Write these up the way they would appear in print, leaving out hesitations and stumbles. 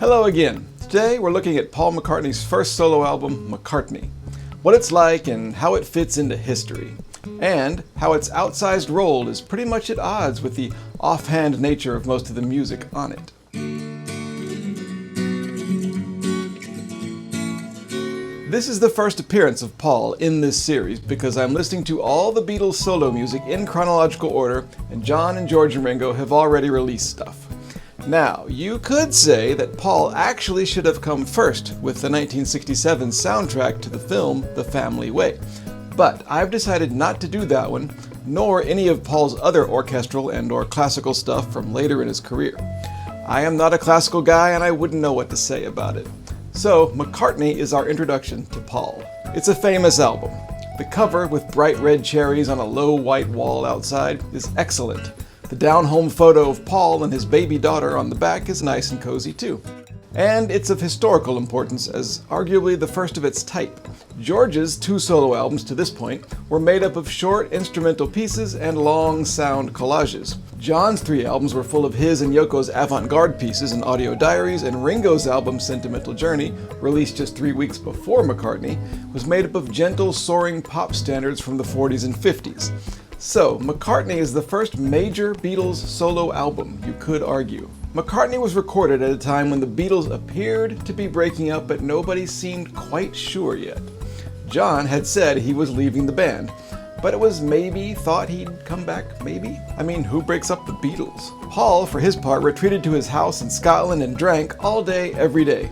Hello again. Today we're looking at Paul McCartney's first solo album, McCartney. What it's like and how it fits into history. And how its outsized role is pretty much at odds with the offhand nature of most of the music on it. This is the first appearance of Paul in this series because I'm listening to all the Beatles solo music in chronological order, and John and George and Ringo have already released stuff. Now, you could say that Paul actually should have come first with the 1967 soundtrack to the film The Family Way, but I've decided not to do that one, nor any of Paul's other orchestral and/or classical stuff from later in his career. I am not a classical guy and I wouldn't know what to say about it. So, McCartney is our introduction to Paul. It's a famous album. The cover, with bright red cherries on a low white wall outside, is excellent. The down-home photo of Paul and his baby daughter on the back is nice and cozy too. And it's of historical importance as arguably the first of its type. George's two solo albums to this point were made up of short instrumental pieces and long sound collages. John's three albums were full of his and Yoko's avant-garde pieces and audio diaries, and Ringo's album Sentimental Journey, released just 3 weeks before McCartney, was made up of gentle, soaring pop standards from the 40s and 50s. So, McCartney is the first major Beatles solo album, you could argue. McCartney was recorded at a time when the Beatles appeared to be breaking up, but nobody seemed quite sure yet. John had said he was leaving the band, but it was maybe thought he'd come back, maybe? I mean, who breaks up the Beatles? Paul, for his part, retreated to his house in Scotland and drank all day, every day.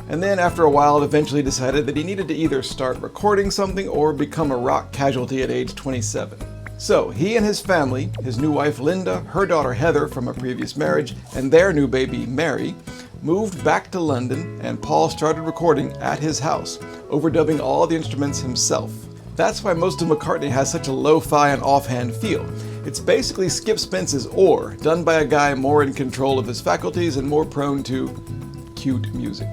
And then, after a while, eventually decided that he needed to either start recording something or become a rock casualty at age 27. So, he and his family, his new wife Linda, her daughter Heather from a previous marriage, and their new baby Mary, moved back to London, and Paul started recording at his house, overdubbing all the instruments himself. That's why most of McCartney has such a lo-fi and offhand feel. It's basically Skip Spence's Or, done by a guy more in control of his faculties and more prone to cute music.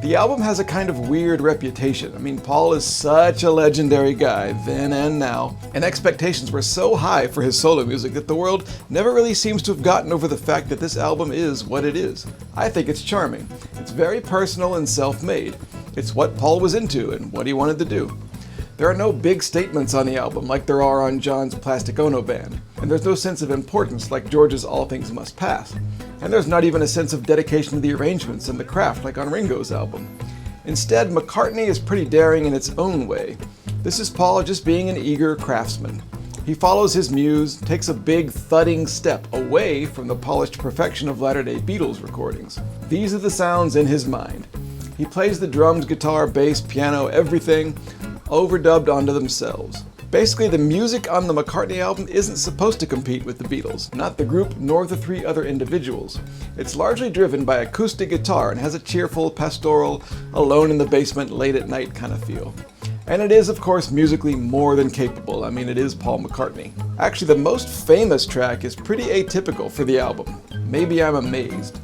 The album has a kind of weird reputation. I mean, Paul is such a legendary guy, then and now, and expectations were so high for his solo music that the world never really seems to have gotten over the fact that this album is what it is. I think it's charming. It's very personal and self-made. It's what Paul was into and what he wanted to do. There are no big statements on the album like there are on John's Plastic Ono Band, and there's no sense of importance like George's All Things Must Pass. And there's not even a sense of dedication to the arrangements and the craft like on Ringo's album. Instead, McCartney is pretty daring in its own way. This is Paul just being an eager craftsman. He follows his muse, takes a big thudding step away from the polished perfection of latter-day Beatles recordings. These are the sounds in his mind. He plays the drums, guitar, bass, piano, everything, overdubbed onto themselves. Basically, the music on the McCartney album isn't supposed to compete with the Beatles, not the group nor the three other individuals. It's largely driven by acoustic guitar and has a cheerful, pastoral, alone in the basement, late at night kind of feel. And it is, of course, musically more than capable. I mean, it is Paul McCartney. Actually, the most famous track is pretty atypical for the album. Maybe I'm Amazed.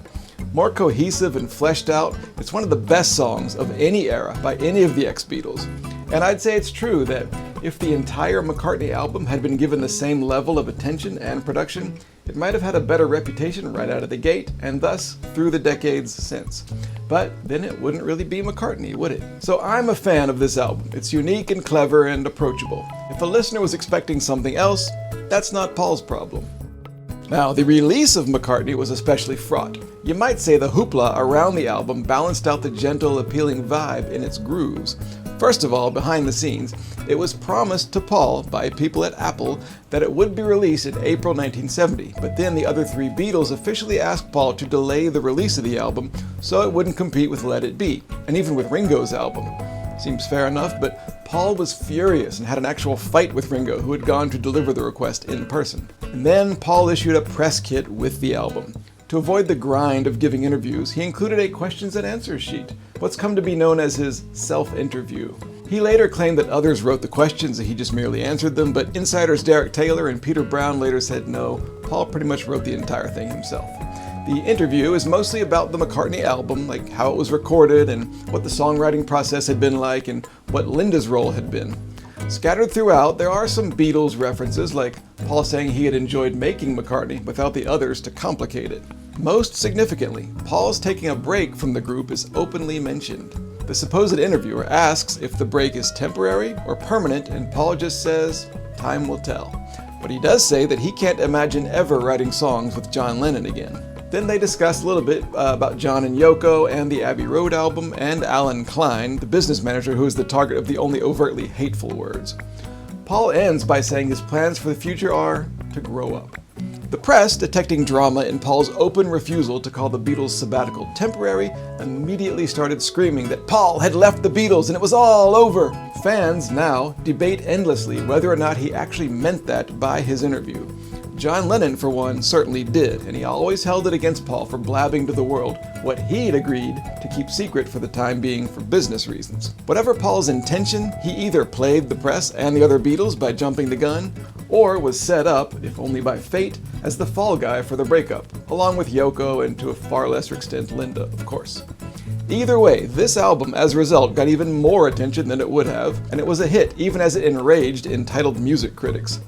More cohesive and fleshed out, it's one of the best songs of any era by any of the ex-Beatles. And I'd say it's true that if the entire McCartney album had been given the same level of attention and production, it might have had a better reputation right out of the gate, and thus through the decades since. But then it wouldn't really be McCartney, would it? So I'm a fan of this album. It's unique and clever and approachable. If a listener was expecting something else, that's not Paul's problem. Now, the release of McCartney was especially fraught. You might say the hoopla around the album balanced out the gentle, appealing vibe in its grooves. First of all, behind the scenes, it was promised to Paul by people at Apple that it would be released in April 1970, but then the other three Beatles officially asked Paul to delay the release of the album so it wouldn't compete with Let It Be, and even with Ringo's album. Seems fair enough, but Paul was furious and had an actual fight with Ringo, who had gone to deliver the request in person. And then Paul issued a press kit with the album. To avoid the grind of giving interviews, he included a questions and answers sheet, what's come to be known as his self-interview. He later claimed that others wrote the questions and he just merely answered them, but insiders Derek Taylor and Peter Brown later said no, Paul pretty much wrote the entire thing himself. The interview is mostly about the McCartney album, like how it was recorded and what the songwriting process had been like and what Linda's role had been. Scattered throughout, there are some Beatles references, like Paul saying he had enjoyed making McCartney without the others to complicate it. Most significantly, Paul's taking a break from the group is openly mentioned. The supposed interviewer asks if the break is temporary or permanent, and Paul just says, "Time will tell." But he does say that he can't imagine ever writing songs with John Lennon again. Then they discuss a little bit about John and Yoko and the Abbey Road album and Alan Klein, the business manager who is the target of the only overtly hateful words. Paul ends by saying his plans for the future are to grow up. The press, detecting drama in Paul's open refusal to call the Beatles' sabbatical temporary, immediately started screaming that Paul had left the Beatles and it was all over. Fans now debate endlessly whether or not he actually meant that by his interview. John Lennon, for one, certainly did, and he always held it against Paul for blabbing to the world what he'd agreed to keep secret for the time being for business reasons. Whatever Paul's intention, he either played the press and the other Beatles by jumping the gun, or was set up, if only by fate, as the fall guy for the breakup, along with Yoko and to a far lesser extent Linda, of course. Either way, this album, as a result, got even more attention than it would have, and it was a hit even as it enraged entitled music critics.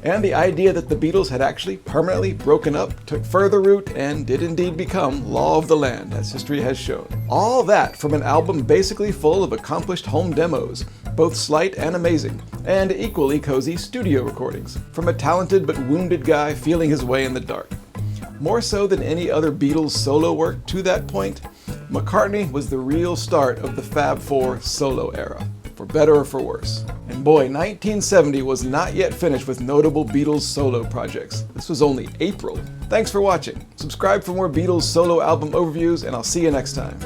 And the idea that the Beatles had actually permanently broken up took further root and did indeed become law of the land, as history has shown. All that from an album basically full of accomplished home demos, both slight and amazing, and equally cozy studio recordings, from a talented but wounded guy feeling his way in the dark. More so than any other Beatles solo work to that point, McCartney was the real start of the Fab Four solo era, for better or for worse. And boy, 1970 was not yet finished with notable Beatles solo projects. This was only April. Thanks for watching. Subscribe for more Beatles solo album overviews, and I'll see you next time.